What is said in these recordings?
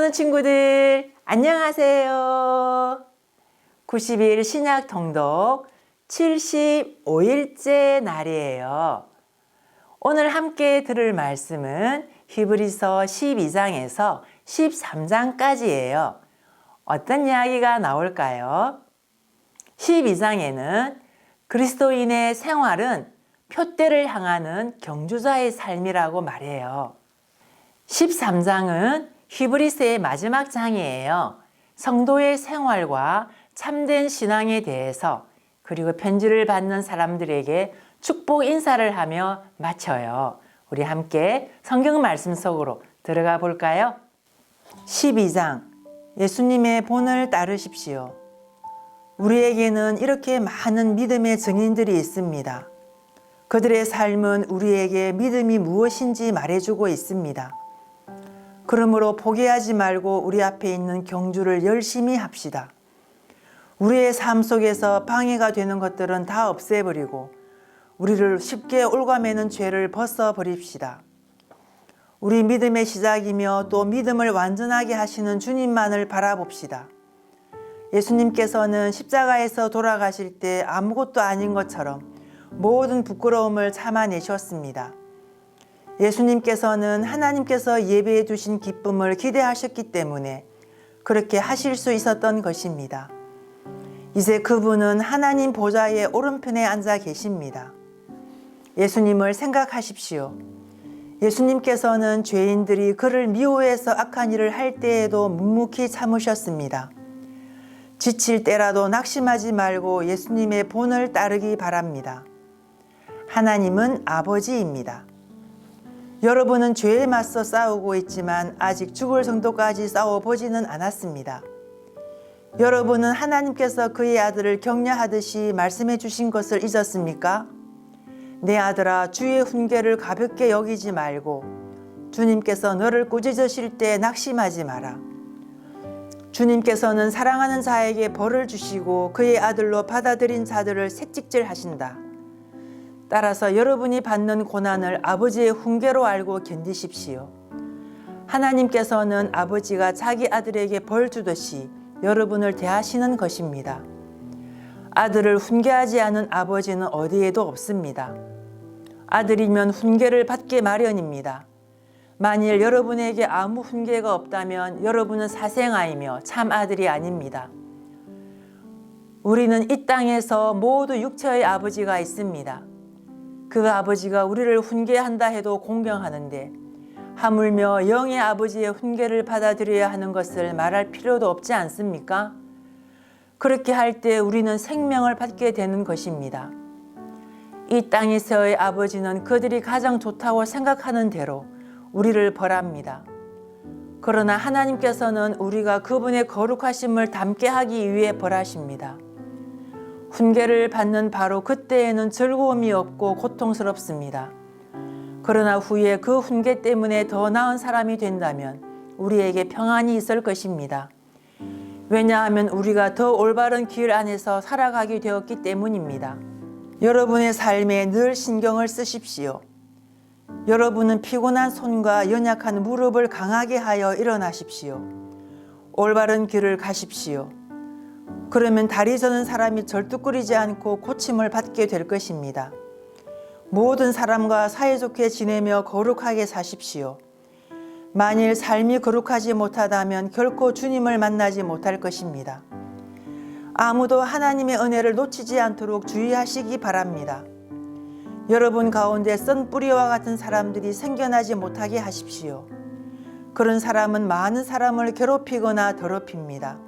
사랑하는 친구들, 안녕하세요. 90일 신약 통독 75일째 날이에요. 오늘 함께 들을 말씀은 히브리서 12장에서 13장까지예요. 어떤 이야기가 나올까요? 12장에는 그리스도인의 생활은 표대를 향하는 경주자의 삶이라고 말해요. 13장은 히브리서의 마지막 장이에요. 성도의 생활과 참된 신앙에 대해서 그리고 편지를 받는 사람들에게 축복 인사를 하며 마쳐요. 우리 함께 성경 말씀 속으로 들어가 볼까요? 12장 예수님의 본을 따르십시오. 우리에게는 이렇게 많은 믿음의 증인들이 있습니다. 그들의 삶은 우리에게 믿음이 무엇인지 말해주고 있습니다. 그러므로 포기하지 말고 우리 앞에 있는 경주를 열심히 합시다. 우리의 삶 속에서 방해가 되는 것들은 다 없애버리고 우리를 쉽게 올가매는 죄를 벗어버립시다. 우리 믿음의 시작이며 또 믿음을 완전하게 하시는 주님만을 바라봅시다. 예수님께서는 십자가에서 돌아가실 때 아무것도 아닌 것처럼 모든 부끄러움을 참아내셨습니다. 예수님께서는 하나님께서 예배해 주신 기쁨을 기대하셨기 때문에 그렇게 하실 수 있었던 것입니다. 이제 그분은 하나님 보좌의 오른편에 앉아 계십니다. 예수님을 생각하십시오. 예수님께서는 죄인들이 그를 미워해서 악한 일을 할 때에도 묵묵히 참으셨습니다. 지칠 때라도 낙심하지 말고 예수님의 본을 따르기 바랍니다. 하나님은 아버지입니다. 여러분은 죄에 맞서 싸우고 있지만 아직 죽을 정도까지 싸워보지는 않았습니다. 여러분은 하나님께서 그의 아들을 격려하듯이 말씀해 주신 것을 잊었습니까? 내 아들아, 주의 훈계를 가볍게 여기지 말고 주님께서 너를 꾸짖으실 때 낙심하지 마라. 주님께서는 사랑하는 자에게 벌을 주시고 그의 아들로 받아들인 자들을 색직질하신다. 따라서 여러분이 받는 고난을 아버지의 훈계로 알고 견디십시오. 하나님께서는 아버지가 자기 아들에게 벌 주듯이 여러분을 대하시는 것입니다. 아들을 훈계하지 않은 아버지는 어디에도 없습니다. 아들이면 훈계를 받게 마련입니다. 만일 여러분에게 아무 훈계가 없다면 여러분은 사생아이며 참 아들이 아닙니다. 우리는 이 땅에서 모두 육체의 아버지가 있습니다. 그 아버지가 우리를 훈계한다 해도 공경하는데 하물며 영의 아버지의 훈계를 받아들여야 하는 것을 말할 필요도 없지 않습니까? 그렇게 할 때 우리는 생명을 받게 되는 것입니다. 이 땅에서의 아버지는 그들이 가장 좋다고 생각하는 대로 우리를 벌합니다. 그러나 하나님께서는 우리가 그분의 거룩하심을 닮게 하기 위해 벌하십니다. 훈계를 받는 바로 그때에는 즐거움이 없고 고통스럽습니다. 그러나 후에 그 훈계 때문에 더 나은 사람이 된다면 우리에게 평안이 있을 것입니다. 왜냐하면 우리가 더 올바른 길 안에서 살아가게 되었기 때문입니다. 여러분의 삶에 늘 신경을 쓰십시오. 여러분은 피곤한 손과 연약한 무릎을 강하게 하여 일어나십시오. 올바른 길을 가십시오. 그러면 다리 저는 사람이 절뚝거리지 않고 고침을 받게 될 것입니다. 모든 사람과 사이좋게 지내며 거룩하게 사십시오. 만일 삶이 거룩하지 못하다면 결코 주님을 만나지 못할 것입니다. 아무도 하나님의 은혜를 놓치지 않도록 주의하시기 바랍니다. 여러분 가운데 썬 뿌리와 같은 사람들이 생겨나지 못하게 하십시오. 그런 사람은 많은 사람을 괴롭히거나 더럽힙니다.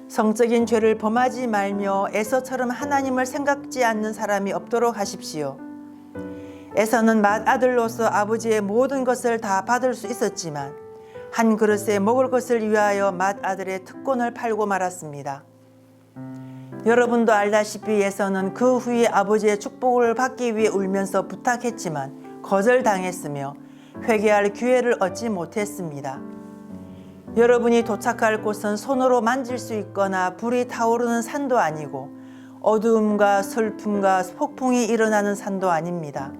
성적인 죄를 범하지 말며 에서처럼 하나님을 생각지 않는 사람이 없도록 하십시오. 에서는 맏아들로서 아버지의 모든 것을 다 받을 수 있었지만 한 그릇에 먹을 것을 위하여 맏아들의 특권을 팔고 말았습니다. 여러분도 알다시피 에서는 그 후에 아버지의 축복을 받기 위해 울면서 부탁했지만 거절당했으며 회개할 기회를 얻지 못했습니다. 여러분이 도착할 곳은 손으로 만질 수 있거나 불이 타오르는 산도 아니고 어두움과 슬픔과 폭풍이 일어나는 산도 아닙니다.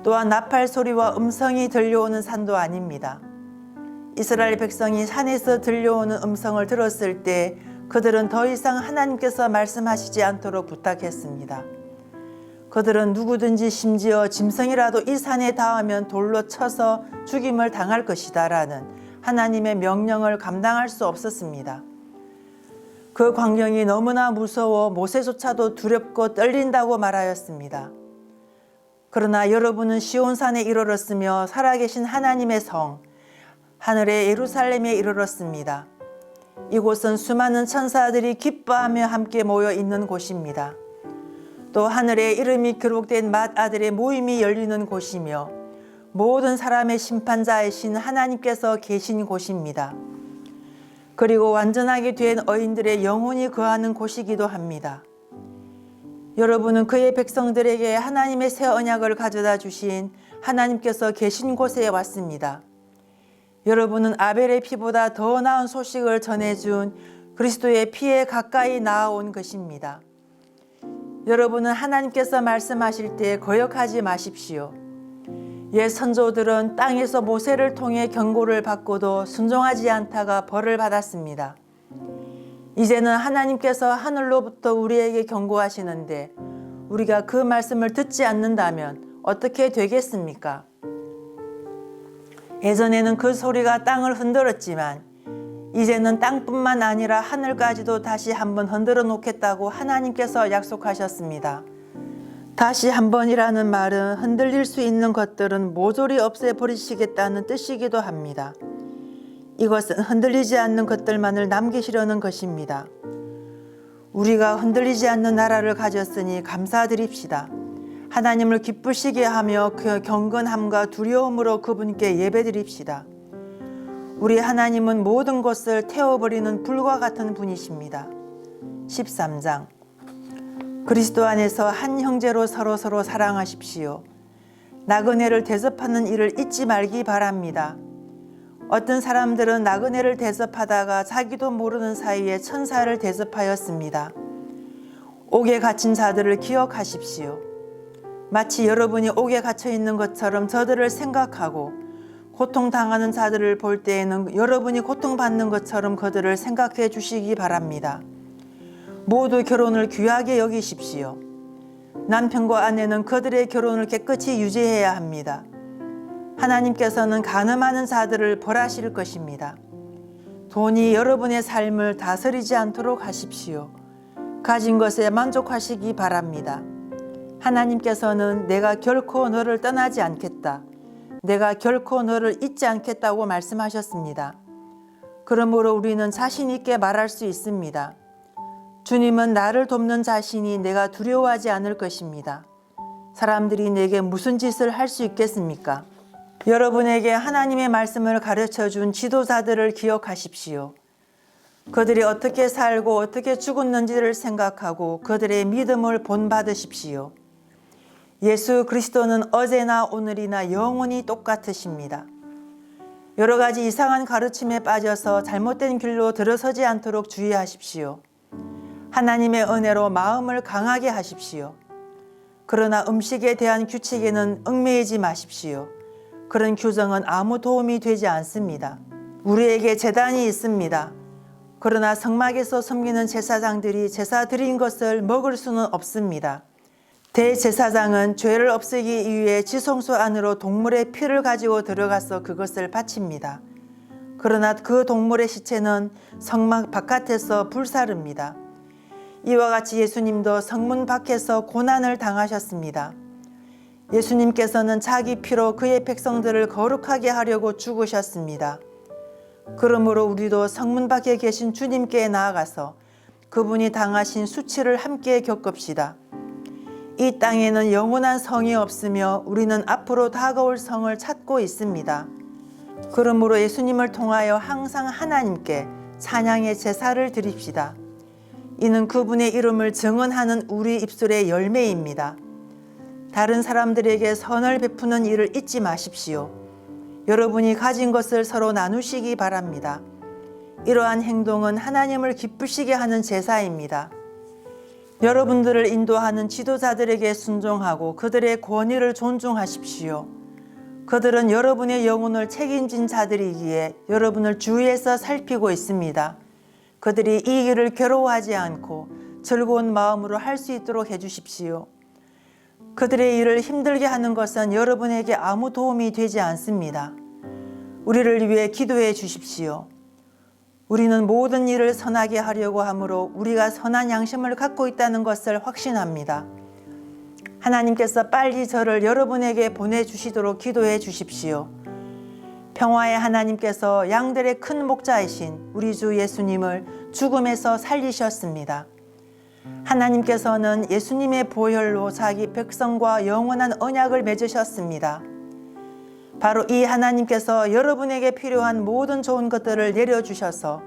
또한 나팔 소리와 음성이 들려오는 산도 아닙니다. 이스라엘 백성이 산에서 들려오는 음성을 들었을 때 그들은 더 이상 하나님께서 말씀하시지 않도록 부탁했습니다. 그들은 누구든지 심지어 짐승이라도 이 산에 닿으면 돌로 쳐서 죽임을 당할 것이다 라는 하나님의 명령을 감당할 수 없었습니다. 그 광경이 너무나 무서워 모세조차도 두렵고 떨린다고 말하였습니다. 그러나 여러분은 시온산에 이르렀으며 살아계신 하나님의 성, 하늘의 예루살렘에 이르렀습니다. 이곳은 수많은 천사들이 기뻐하며 함께 모여 있는 곳입니다. 또 하늘에 이름이 기록된 맏아들의 모임이 열리는 곳이며 모든 사람의 심판자이신 하나님께서 계신 곳입니다. 그리고 완전하게 된 어인들의 영혼이 거하는 곳이기도 합니다. 여러분은 그의 백성들에게 하나님의 새 언약을 가져다 주신 하나님께서 계신 곳에 왔습니다. 여러분은 아벨의 피보다 더 나은 소식을 전해준 그리스도의 피에 가까이 나아온 것입니다. 여러분은 하나님께서 말씀하실 때 거역하지 마십시오. 옛 선조들은 땅에서 모세를 통해 경고를 받고도 순종하지 않다가 벌을 받았습니다. 이제는 하나님께서 하늘로부터 우리에게 경고하시는데 우리가 그 말씀을 듣지 않는다면 어떻게 되겠습니까? 예전에는 그 소리가 땅을 흔들었지만 이제는 땅뿐만 아니라 하늘까지도 다시 한번 흔들어 놓겠다고 하나님께서 약속하셨습니다. 다시 한번이라는 말은 흔들릴 수 있는 것들은 모조리 없애버리시겠다는 뜻이기도 합니다. 이것은 흔들리지 않는 것들만을 남기시려는 것입니다. 우리가 흔들리지 않는 나라를 가졌으니 감사드립시다. 하나님을 기쁘시게 하며 그 경건함과 두려움으로 그분께 예배드립시다. 우리 하나님은 모든 것을 태워버리는 불과 같은 분이십니다. 13장 그리스도 안에서 한 형제로 서로 사랑하십시오. 나그네를 대접하는 일을 잊지 말기 바랍니다. 어떤 사람들은 나그네를 대접하다가 자기도 모르는 사이에 천사를 대접하였습니다. 옥에 갇힌 자들을 기억하십시오. 마치 여러분이 옥에 갇혀 있는 것처럼 저들을 생각하고 고통당하는 자들을 볼 때에는 여러분이 고통받는 것처럼 그들을 생각해 주시기 바랍니다. 모두 결혼을 귀하게 여기십시오. 남편과 아내는 그들의 결혼을 깨끗이 유지해야 합니다. 하나님께서는 간음하는 자들을 벌하실 것입니다. 돈이 여러분의 삶을 다스리지 않도록 하십시오. 가진 것에 만족하시기 바랍니다. 하나님께서는 내가 결코 너를 떠나지 않겠다. 내가 결코 너를 잊지 않겠다고 말씀하셨습니다. 그러므로 우리는 자신 있게 말할 수 있습니다. 주님은 나를 돕는 자신이 내가 두려워하지 않을 것입니다. 사람들이 내게 무슨 짓을 할 수 있겠습니까? 여러분에게 하나님의 말씀을 가르쳐 준 지도자들을 기억하십시오. 그들이 어떻게 살고 어떻게 죽었는지를 생각하고 그들의 믿음을 본받으십시오. 예수 그리스도는 어제나 오늘이나 영원히 똑같으십니다. 여러 가지 이상한 가르침에 빠져서 잘못된 길로 들어서지 않도록 주의하십시오. 하나님의 은혜로 마음을 강하게 하십시오. 그러나 음식에 대한 규칙에는 얽매이지 마십시오. 그런 규정은 아무 도움이 되지 않습니다. 우리에게 제단이 있습니다. 그러나 성막에서 섬기는 제사장들이 제사 드린 것을 먹을 수는 없습니다. 대제사장은 죄를 없애기 위해 지성소 안으로 동물의 피를 가지고 들어가서 그것을 바칩니다. 그러나 그 동물의 시체는 성막 바깥에서 불사릅니다. 이와 같이 예수님도 성문 밖에서 고난을 당하셨습니다. 예수님께서는 자기 피로 그의 백성들을 거룩하게 하려고 죽으셨습니다. 그러므로 우리도 성문 밖에 계신 주님께 나아가서 그분이 당하신 수치를 함께 겪읍시다. 이 땅에는 영원한 성이 없으며 우리는 앞으로 다가올 성을 찾고 있습니다. 그러므로 예수님을 통하여 항상 하나님께 찬양의 제사를 드립시다. 이는 그분의 이름을 증언하는 우리 입술의 열매입니다. 다른 사람들에게 선을 베푸는 일을 잊지 마십시오. 여러분이 가진 것을 서로 나누시기 바랍니다. 이러한 행동은 하나님을 기쁘시게 하는 제사입니다. 여러분들을 인도하는 지도자들에게 순종하고 그들의 권위를 존중하십시오. 그들은 여러분의 영혼을 책임진 자들이기에 여러분을 주위에서 살피고 있습니다. 그들이 이 일을 괴로워하지 않고 즐거운 마음으로 할 수 있도록 해주십시오. 그들의 일을 힘들게 하는 것은 여러분에게 아무 도움이 되지 않습니다. 우리를 위해 기도해 주십시오. 우리는 모든 일을 선하게 하려고 하므로 우리가 선한 양심을 갖고 있다는 것을 확신합니다. 하나님께서 빨리 저를 여러분에게 보내주시도록 기도해 주십시오. 평화의 하나님께서 양들의 큰 목자이신 우리 주 예수님을 죽음에서 살리셨습니다. 하나님께서는 예수님의 보혈로 자기 백성과 영원한 언약을 맺으셨습니다. 바로 이 하나님께서 여러분에게 필요한 모든 좋은 것들을 내려주셔서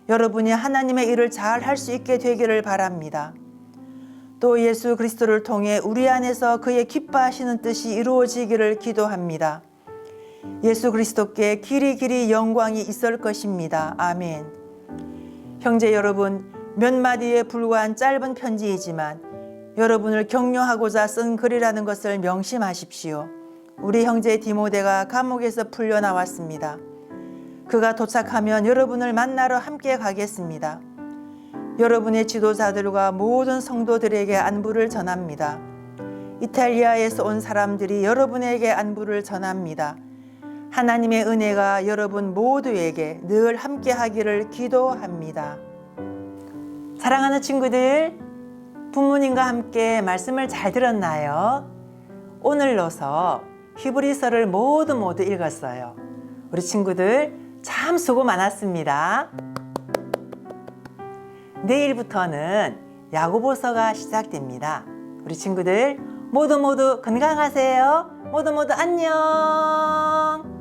여러분이 하나님의 일을 잘 할 수 있게 되기를 바랍니다. 또 예수 그리스도를 통해 우리 안에서 그의 기뻐하시는 뜻이 이루어지기를 기도합니다. 예수 그리스도께 길이 영광이 있을 것입니다. 아멘. 형제 여러분, 몇 마디에 불과한 짧은 편지이지만 여러분을 격려하고자 쓴 글이라는 것을 명심하십시오. 우리 형제 디모데가 감옥에서 풀려나왔습니다. 그가 도착하면 여러분을 만나러 함께 가겠습니다. 여러분의 지도자들과 모든 성도들에게 안부를 전합니다. 이탈리아에서 온 사람들이 여러분에게 안부를 전합니다. 하나님의 은혜가 여러분 모두에게 늘 함께 하기를 기도합니다. 사랑하는 친구들, 부모님과 함께 말씀을 잘 들었나요? 오늘로서 히브리서를 모두 읽었어요. 우리 친구들 참 수고 많았습니다. 내일부터는 야고보서가 시작됩니다. 우리 친구들 모두 건강하세요. 모두 안녕.